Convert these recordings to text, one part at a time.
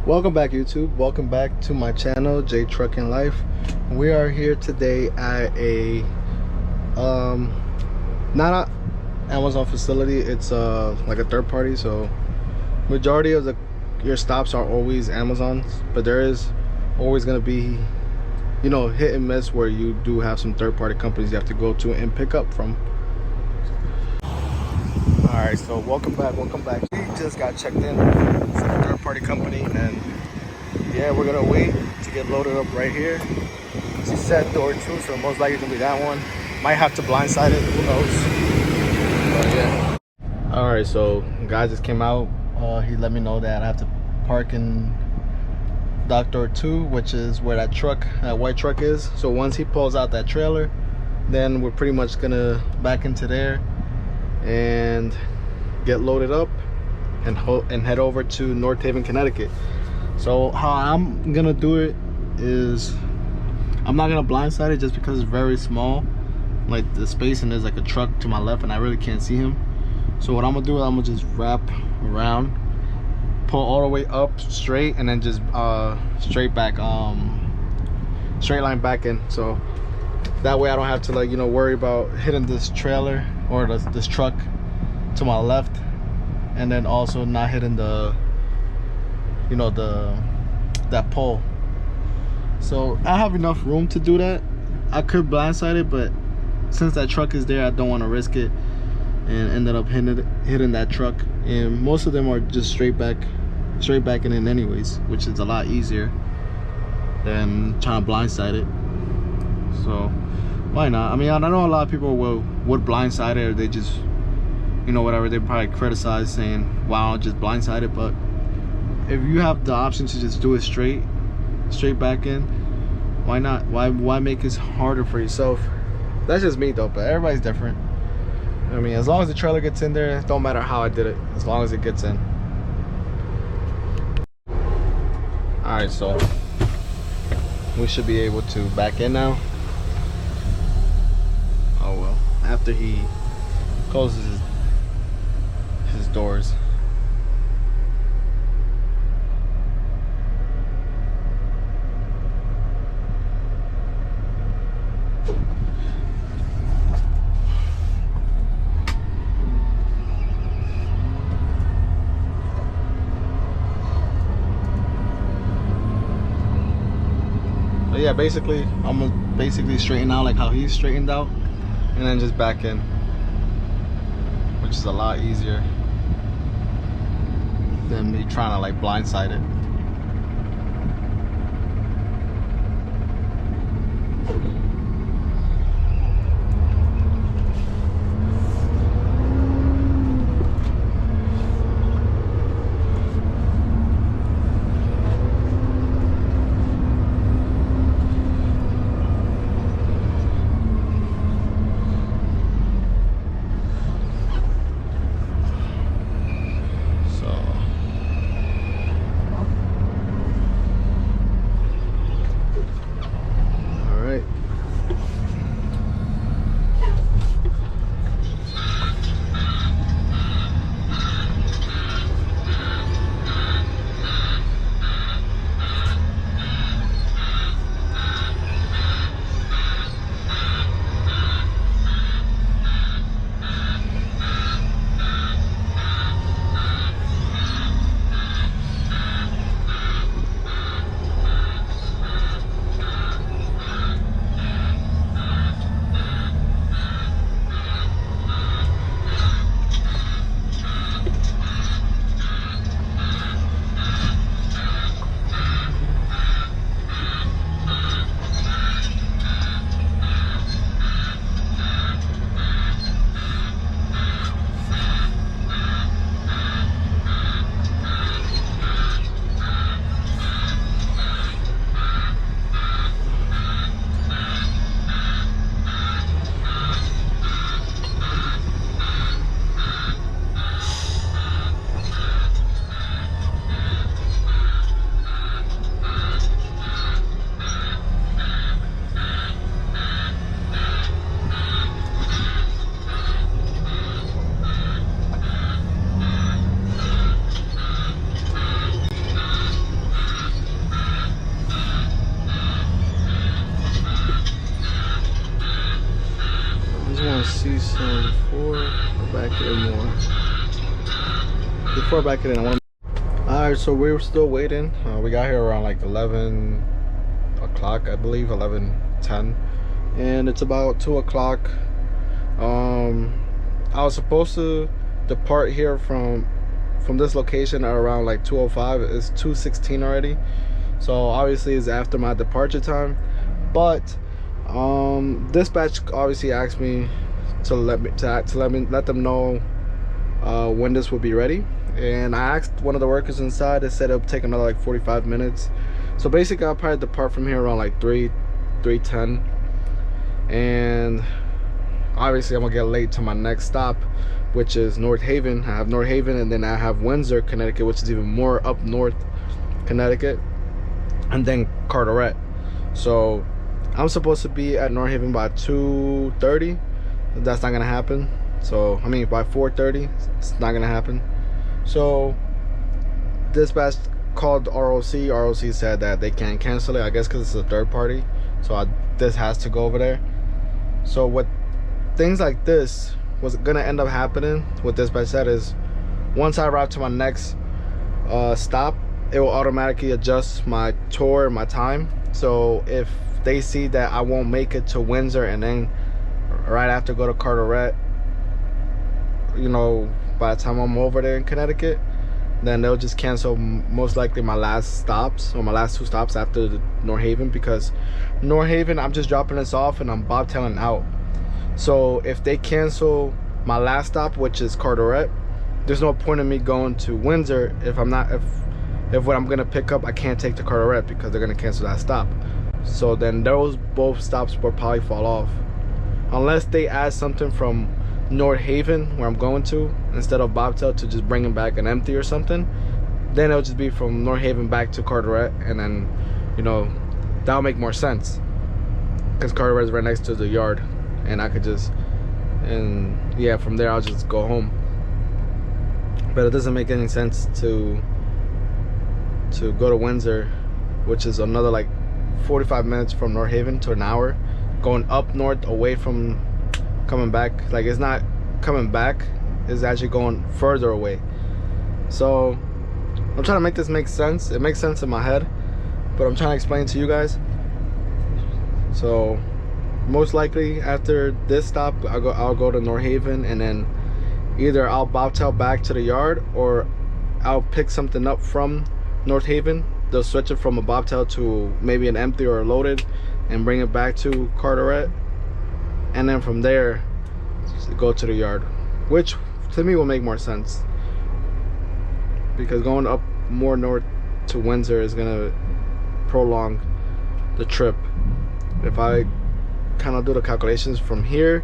Welcome back, YouTube. Welcome back to my channel, J Trucking Life. We are here today at a not a Amazon facility. It's like a third party, so majority of your stops are always Amazon's, but there is always gonna be, you know, hit and miss where you do have some third party companies you have to go to and pick up from. All right, so welcome back. We just got checked in. It's a third party company, and yeah, we're gonna wait to get loaded up right here. She said door 2, so most likely gonna be that one. Might have to blindside it, who knows. But yeah. All right, so guy just came out. He let me know that I have to park in dock door 2, which is where that white truck is. So once he pulls out that trailer, then we're pretty much gonna back into there and get loaded up and head over to North Haven, Connecticut. So how I'm gonna do it is I'm not gonna blindside it just because it's very small, like the space, and there's like a truck to my left and I really can't see him. So what I'm gonna do is I'm gonna just wrap around, pull all the way up straight, and then just straight back, straight line back in. So that way I don't have to, like, you know, worry about hitting this trailer or this truck to my left, and then also not hitting the, you know, that pole. So I have enough room to do that. I could blindside it, but since that truck is there, I don't want to risk it and ended up hitting that truck. And most of them are just straight back in anyways, which is a lot easier than trying to blindside it. So why not? I mean, I know a lot of people would blindside it, or they just, you know, whatever, they probably criticize saying, wow, just blindside it. But if you have the option to just do it straight back in, why not? Why make it harder for yourself? That's just me though, but everybody's different. I mean, as long as the trailer gets in there, it don't matter how I did it, as long as it gets in. All right, so we should be able to back in now. Oh well, after he closes his doors. But yeah, basically I'm gonna straighten out like how he's straightened out, and then just back in, which is a lot easier than me trying to like blindside it. Three more. Before I back it in, I want to... Alright, so we were still waiting. We got here around like 11 o'clock, I believe, 11:10. And it's about 2 o'clock. I was supposed to depart here from this location at around like 2:05. It's 2:16 already, so obviously it's after my departure time. But dispatch obviously asked me to let them know when this would be ready, and I asked one of the workers inside. They said it would take another like 45 minutes. So basically I'll probably depart from here around like 3:10, and obviously I'm gonna get late to my next stop, which is North Haven. I have North Haven, and then I have Windsor, Connecticut, which is even more up north, Connecticut, and then Carteret. So I'm supposed to be at North Haven by 2:30. That's not gonna happen. So I mean by 4:30, it's not gonna happen. So dispatch called ROC. ROC said that they can't cancel it, I guess because it's a third party, so this has to go over there. So what things like this was gonna end up happening, what dispatch said, is once I arrive to my next stop, it will automatically adjust my tour and my time. So if they see that I won't make it to Windsor and then right after go to Carteret, you know, by the time I'm over there in Connecticut, then they'll just cancel most likely my last stops, or my last 2 stops after the North Haven, because North Haven I'm just dropping this off and I'm bobtailing out. So if they cancel my last stop, which is Carteret, there's no point in me going to Windsor if what I'm gonna pick up I can't take to Carteret, because they're gonna cancel that stop. So then those both stops will probably fall off, unless they add something from North Haven where I'm going to, instead of bobtail, to just bringing back an empty or something. Then it'll just be from North Haven back to Carteret, and then, you know, that'll make more sense, because Carteret is right next to the yard, and I could just, and yeah, from there I'll just go home. But it doesn't make any sense to go to Windsor, which is another like 45 minutes from North Haven, to an hour, going up north away from coming back. Like, it's not coming back, it's actually going further away. So I'm trying to make this make sense. It makes sense in my head, but I'm trying to explain to you guys. So most likely after this stop I'll go to North Haven, and then either I'll bobtail back to the yard, or I'll pick something up from North Haven. They'll switch it from a bobtail to maybe an empty or a loaded, and bring it back to Carteret, and then from there go to the yard, which to me will make more sense, because going up more north to Windsor is gonna prolong the trip. If I kind of do the calculations from here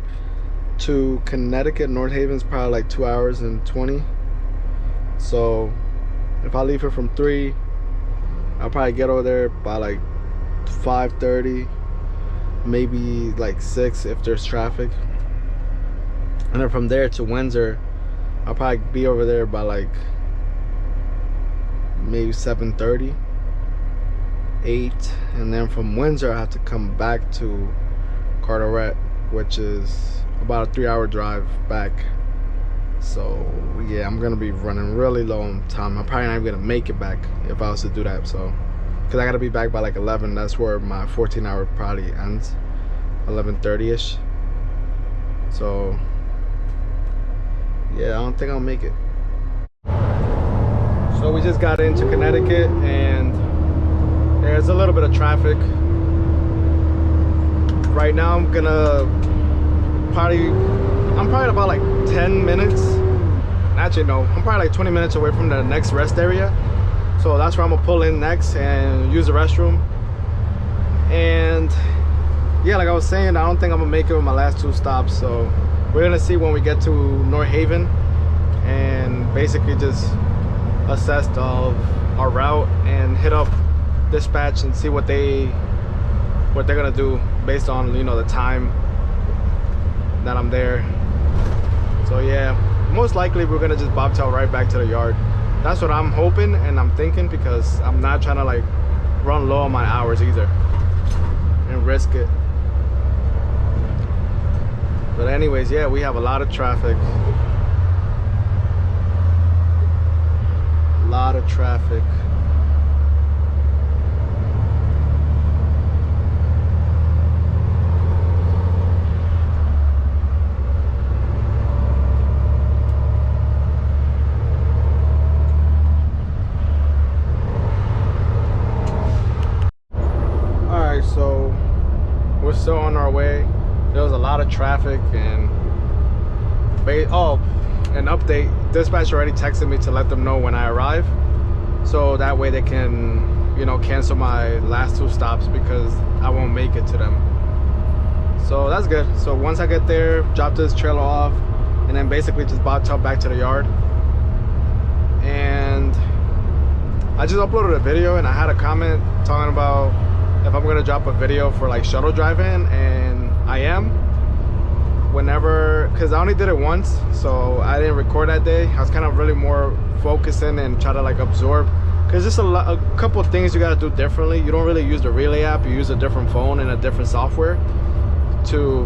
to Connecticut, North Haven's probably like 2 hours and 20. So if I leave here from 3, I'll probably get over there by like 5:30, maybe like 6 if there's traffic. And then from there to Windsor, I'll probably be over there by like maybe 7:30, 8. And then from Windsor I have to come back to Carteret, which is about a 3-hour drive back. So yeah, I'm gonna be running really low on time. I'm probably not even gonna make it back if I was to do that. So, because I gotta be back by like 11. That's where my 14-hour probably ends, 11:30ish. So yeah, I don't think I'll make it. So we just got into Connecticut, and there's a little bit of traffic right now. I'm probably about like 10 minutes, actually no, I'm probably like 20 minutes away from the next rest area. So that's where I'm gonna pull in next and use the restroom. And yeah, like I was saying, I don't think I'm gonna make it with my last 2 stops. So we're gonna see when we get to North Haven, and basically just assess our route and hit up dispatch and see what they're gonna do based on, you know, the time that I'm there. So yeah, most likely we're gonna just bobtail right back to the yard. That's what I'm hoping and I'm thinking, because I'm not trying to like run low on my hours either and risk it. But anyways, yeah, we have a lot of traffic. lot of traffic. Alright, so we're still on our way. There was a lot of traffic, and an update, dispatch already texted me to let them know when I arrive, so that way they can, you know, cancel my last 2 stops because I won't make it to them. So that's good. So once I get there, drop this trailer off, and then basically just bobtail back to the yard. And I just uploaded a video, and I had a comment talking about if I'm gonna drop a video for like shuttle driving, and I am. Whenever, because I only did it once, so I didn't record that day. I was kind of really more focusing and try to like absorb, because just a couple of things you got to do differently. You don't really use the Relay app, you use a different phone and a different software to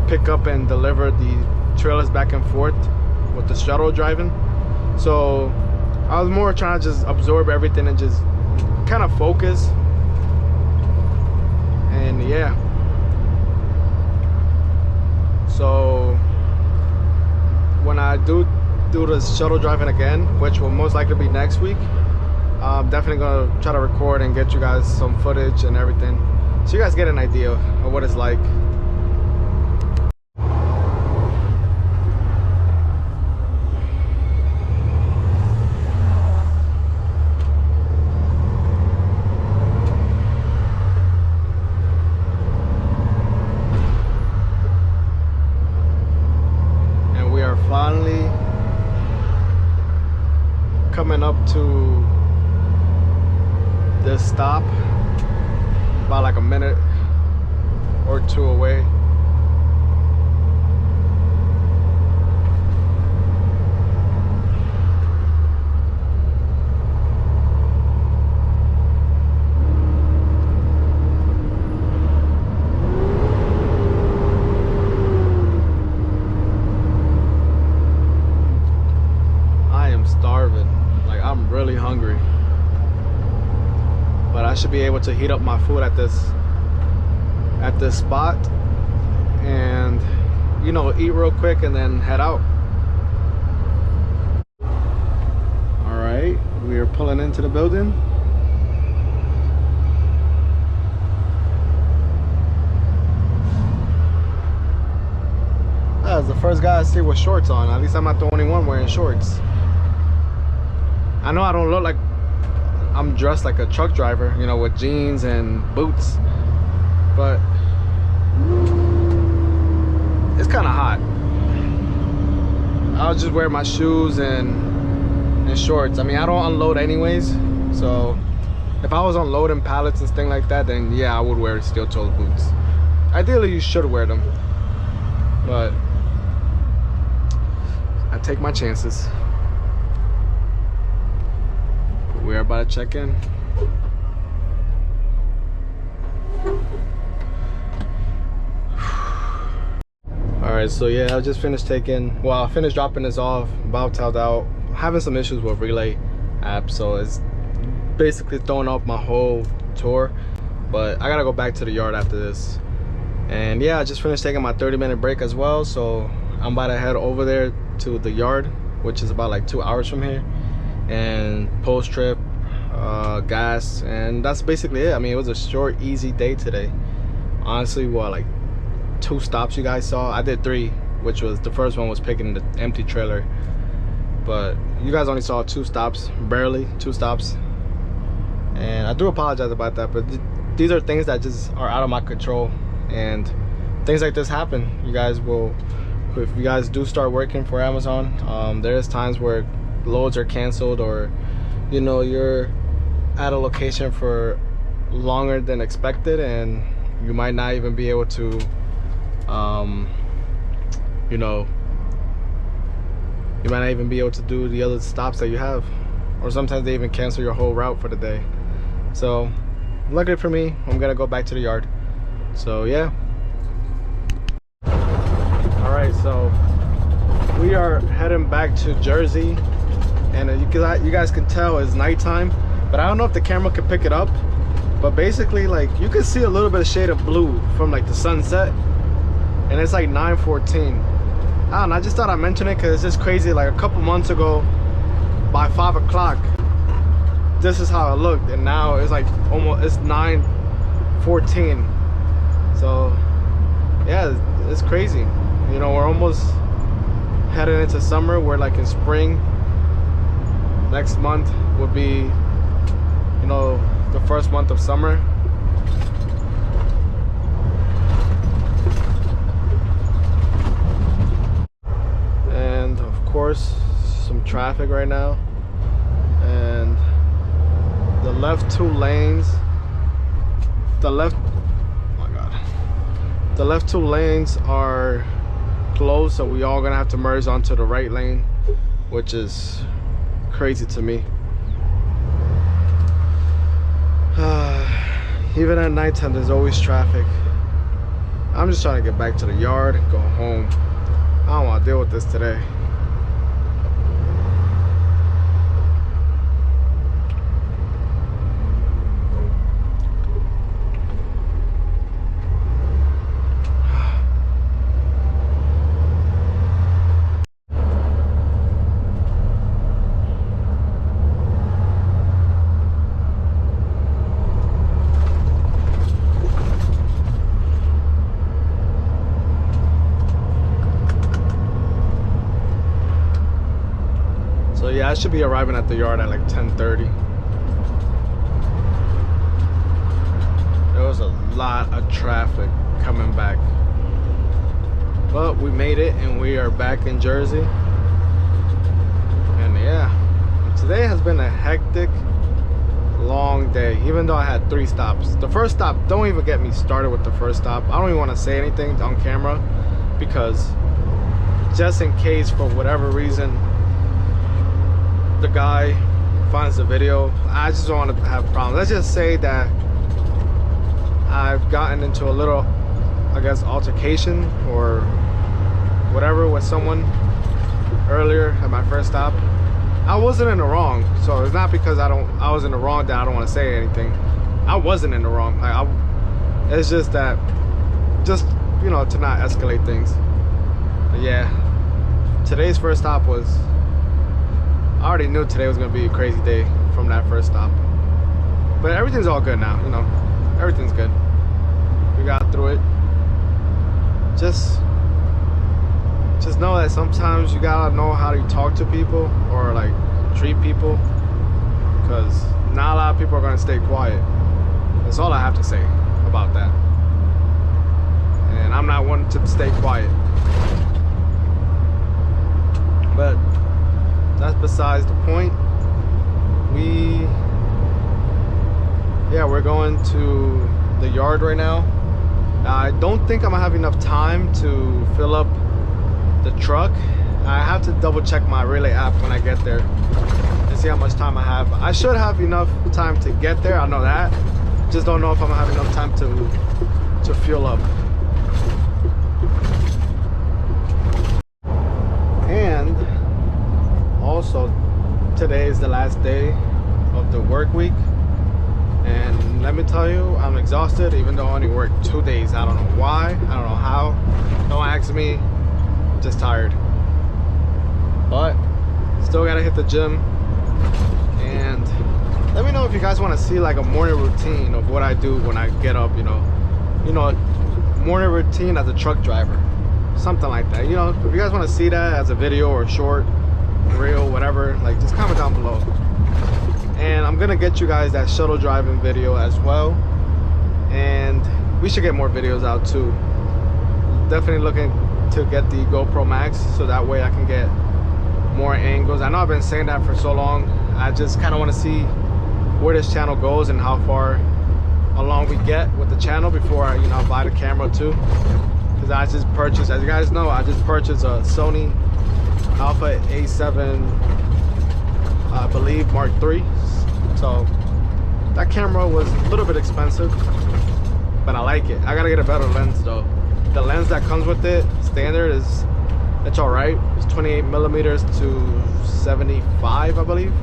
pick up and deliver the trailers back and forth with the shuttle driving. So I was more trying to just absorb everything and just kind of focus. And yeah, so when I do the shuttle driving again, which will most likely be next week, I'm definitely gonna try to record and get you guys some footage and everything, so you guys get an idea of what it's like. Finally coming up to this stop, about like a minute or 2 away. Really hungry, but I should be able to heat up my food at this spot and, you know, eat real quick and then head out. All right, we are pulling into the building. I was the first guy I see with shorts on. At least I'm not the only one wearing shorts. I know I don't look like I'm dressed like a truck driver, you know, with jeans and boots, but it's kind of hot. I'll just wear my shoes and shorts. I mean, I don't unload anyways, so if I was unloading pallets and things like that, then yeah, I would wear steel-toed boots. Ideally, you should wear them, but I take my chances. We are about to check in. Alright, so yeah, I just finished I finished dropping this off, bobtailed out. Having some issues with Relay app, so it's basically throwing off my whole tour. But I gotta go back to the yard after this. And yeah, I just finished taking my 30-minute break as well, so I'm about to head over there to the yard, which is about like 2 hours from here, and post trip gas, and that's basically it. I mean, it was a short, easy day today. Honestly, what, like 2 stops you guys saw? I did 3, which was the first one was picking the empty trailer, but you guys only saw 2 stops, barely 2 stops, and I do apologize about that. But these are things that just are out of my control, and things like this happen. You guys will, if you guys do start working for Amazon, there's times where loads are canceled, or you know, you're at a location for longer than expected, and you might not even be able to you know, you might not even be able to do the other stops that you have, or sometimes they even cancel your whole route for the day. So luckily for me, I'm gonna go back to the yard. So yeah. All right, so we are heading back to Jersey. and you guys can tell it's nighttime, but I don't know if the camera can pick it up. But basically, like, you can see a little bit of shade of blue from like the sunset, and it's like 9:14. I don't know, I just thought I'd mention it because it's just crazy. Like a couple months ago, by 5 o'clock, this is how it looked, and now it's like it's 9:14. So yeah, it's crazy. You know, we're almost heading into summer. We're like in spring. Next month will be, you know, the first month of summer. And of course, some traffic right now, and the left two lanes, the left two lanes are closed, so we all gonna have to merge onto the right lane, which is crazy to me. Even at nighttime, there's always traffic. I'm just trying to get back to the yard and go home. I don't want to deal with this today. So yeah, I should be arriving at the yard at like 10:30. There was a lot of traffic coming back, but we made it and we are back in Jersey. And yeah, today has been a hectic, long day, even though I had 3 stops. The first stop, don't even get me started with the first stop. I don't even want to say anything on camera, because just in case for whatever reason the guy finds the video, I just don't want to have problems. Let's just say that I've gotten into a little, I guess, altercation or whatever with someone earlier at my first stop. I wasn't in the wrong, so it's not because I was in the wrong that I don't want to say anything. I wasn't in the wrong. Like, it's just that, just, you know, to not escalate things. But yeah, today's first stop was, I already knew today was gonna be a crazy day from that first stop. But everything's all good now, you know. Everything's good. We got through it. Just know that sometimes you gotta know how to talk to people or like treat people, because not a lot of people are gonna stay quiet. That's all I have to say about that. And I'm not one to stay quiet. But that's besides the point. We're going to the yard right now. I don't think I'm gonna have enough time to fill up the truck. I have to double check my Relay app when I get there and see how much time I have. I should have enough time to get there, I know that. Just don't know if I'm gonna have enough time to fuel up. And also, today is the last day of the work week, and let me tell you, I'm exhausted, even though I only worked 2 days. I don't know why, I don't know how, don't ask me, just tired. But still gotta hit the gym. And let me know if you guys want to see like a morning routine of what I do when I get up, you know, morning routine as a truck driver, something like that. You know, if you guys want to see that as a video or short, reel, whatever, like, just comment down below. And I'm gonna get you guys that shuttle driving video as well, and we should get more videos out too. Definitely looking to get the GoPro Max, so that way I can get more angles. I know I've been saying that for so long. I just kind of want to see where this channel goes and how far along we get with the channel before I, you know, buy the camera too. Because I just purchased, as you guys know, I just purchased a Sony Alpha A7, I believe, Mark III. So that camera was a little bit expensive, but I like it. I gotta get a better lens though. The lens that comes with it, standard, is it's all right. It's 28 millimeters to 75, I believe.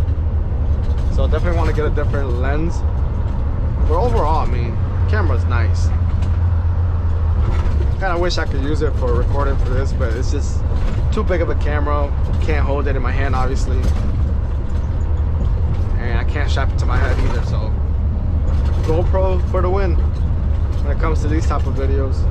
So definitely want to get a different lens. But overall, I mean, camera's nice. Kind of wish I could use it for recording for this, but it's just too big of a camera. Can't hold it in my hand, obviously, and I can't strap it to my head either. So GoPro for the win when it comes to these type of videos.